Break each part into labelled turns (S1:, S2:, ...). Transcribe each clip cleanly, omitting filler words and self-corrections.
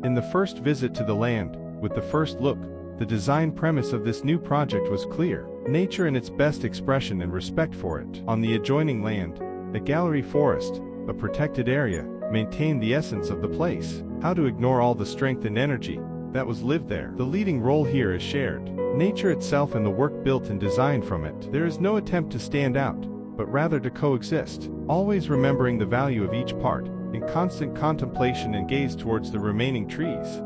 S1: In the first visit to the land, with the first look, the design premise of this new project was clear: nature in its best expression and respect for it. On the adjoining land, a gallery forest, a protected area, maintained the essence of the place. How to ignore all the strength and energy that was lived there? The leading role here is shared. Nature itself and the work built and designed from it. There is no attempt to stand out, but rather to coexist, always remembering the value of each part, in constant contemplation and gaze towards the remaining trees.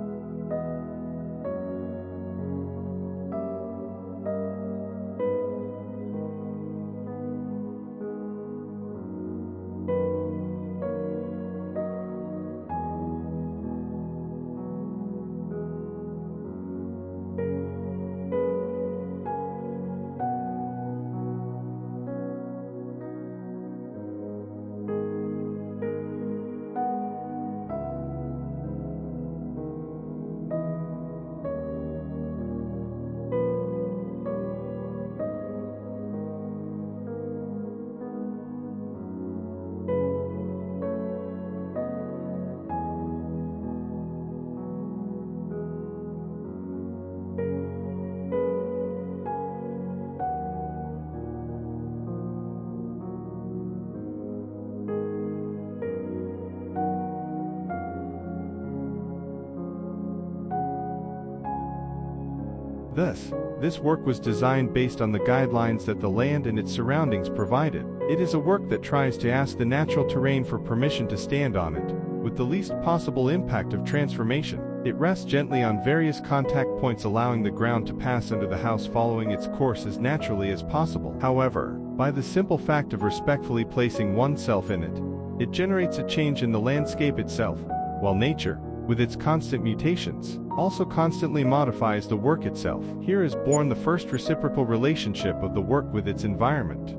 S1: This work was designed based on the guidelines that the land and its surroundings provided. It is a work that tries to ask the natural terrain for permission to stand on it, with the least possible impact of transformation. It rests gently on various contact points, allowing the ground to pass under the house following its course as naturally as possible. However, by the simple fact of respectfully placing oneself in it, it generates a change in the landscape itself, while nature, with its constant mutations, also constantly modifies the work itself. Here is born the first reciprocal relationship of the work with its environment.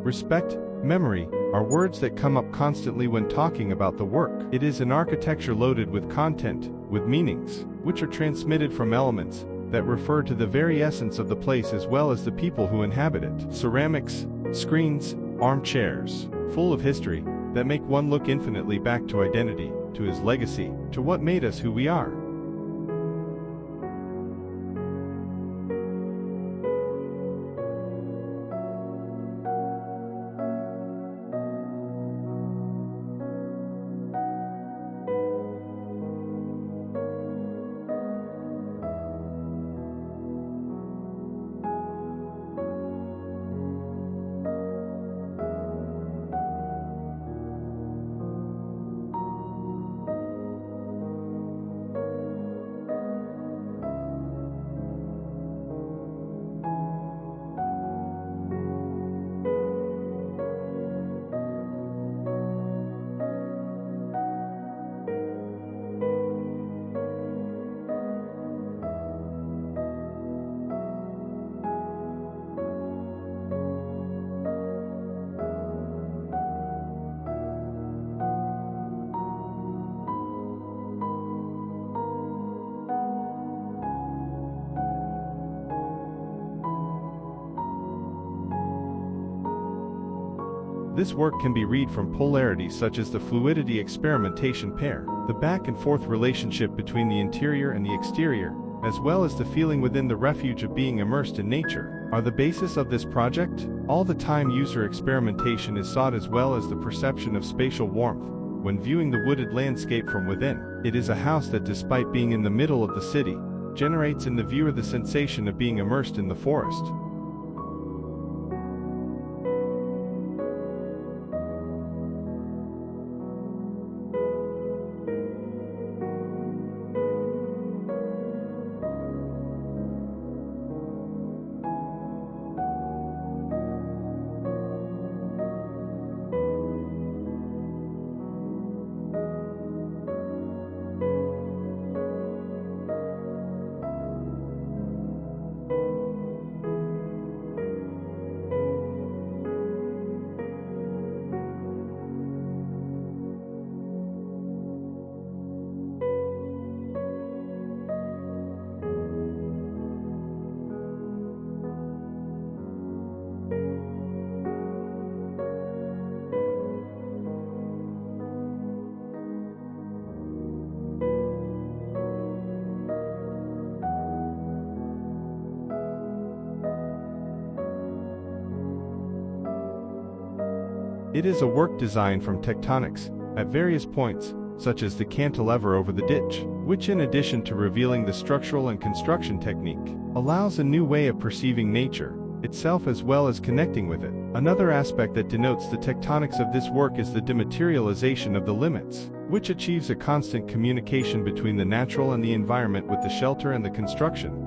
S1: Respect, memory, are words that come up constantly when talking about the work. It is an architecture loaded with content, with meanings, which are transmitted from elements that refer to the very essence of the place as well as the people who inhabit it. Ceramics, screens, armchairs, full of history, that make one look infinitely back to identity, to his legacy, to what made us who we are. This work can be read from polarities such as the fluidity experimentation pair, the back and forth relationship between the interior and the exterior, as well as the feeling within the refuge of being immersed in nature, are the basis of this project. All the time user experimentation is sought as well as the perception of spatial warmth. When viewing the wooded landscape from within, it is a house that, despite being in the middle of the city, generates in the viewer the sensation of being immersed in the forest. It is a work designed from Tectonics at various points, such as the cantilever over the ditch, which, in addition to revealing the structural and construction technique, allows a new way of perceiving nature itself as well as connecting with it. Another aspect that denotes the tectonics of this work is the dematerialization of the limits, which achieves a constant communication between the natural and the environment with the shelter and the construction.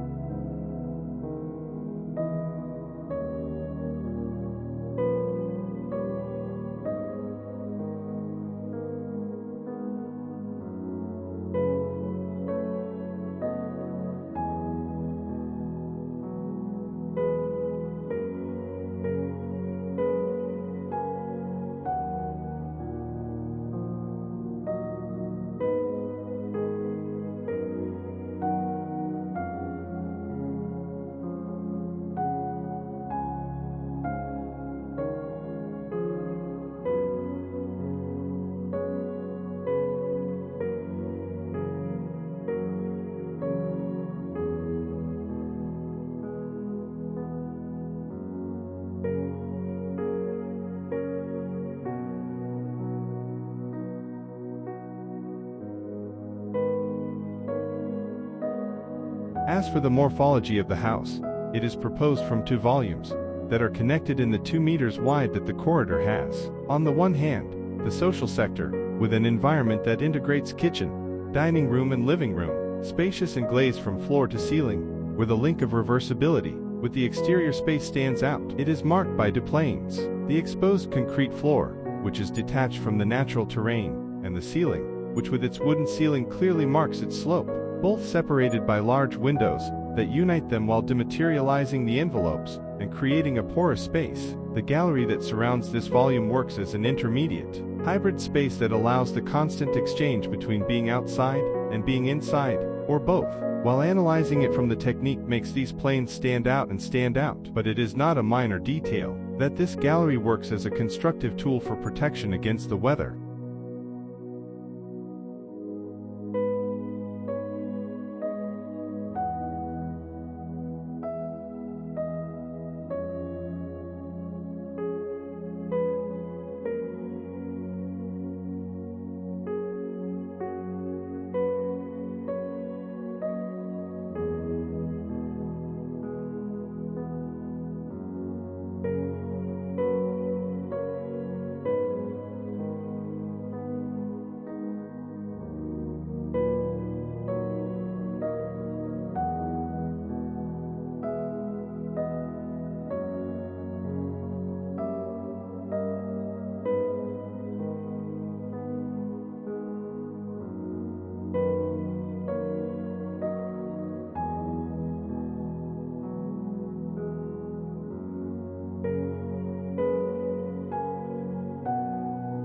S1: As for the morphology of the house, it is proposed from 2 volumes that are connected in the 2 meters wide that the corridor has. On the one hand, the social sector, with an environment that integrates kitchen, dining room and living room, spacious and glazed from floor to ceiling, where the link of reversibility with the exterior space stands out. It is marked by 2 planes, the exposed concrete floor, which is detached from the natural terrain, and the ceiling, which with its wooden ceiling clearly marks its slope, both separated by large windows that unite them while dematerializing the envelopes and creating a porous space. The gallery that surrounds this volume works as an intermediate, hybrid space that allows the constant exchange between being outside and being inside, or both. While analyzing it from the technique makes these planes stand out, but it is not a minor detail that this gallery works as a constructive tool for protection against the weather.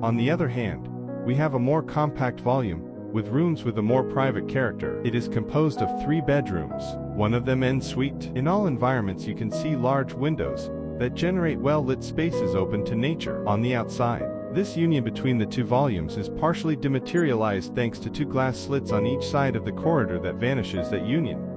S1: On the other hand, we have a more compact volume, with rooms with a more private character. It is composed of 3 bedrooms, one of them en suite. In all environments you can see large windows that generate well-lit spaces open to nature on the outside. This union between the two volumes is partially dematerialized thanks to two glass slits on each side of the corridor that vanishes that union.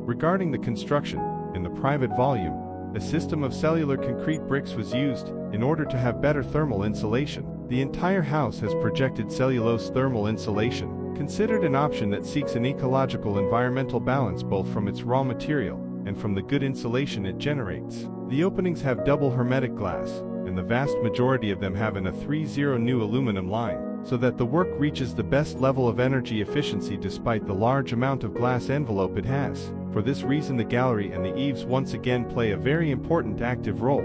S1: Regarding the construction, in the private volume, a system of cellular concrete bricks was used in order to have better thermal insulation. The entire house has projected cellulose thermal insulation, considered an option that seeks an ecological environmental balance both from its raw material and from the good insulation it generates. The openings have double hermetic glass, and the vast majority of them have an A30 new aluminum line, so that the work reaches the best level of energy efficiency despite the large amount of glass envelope it has. For this reason, the gallery and the eaves once again play a very important active role.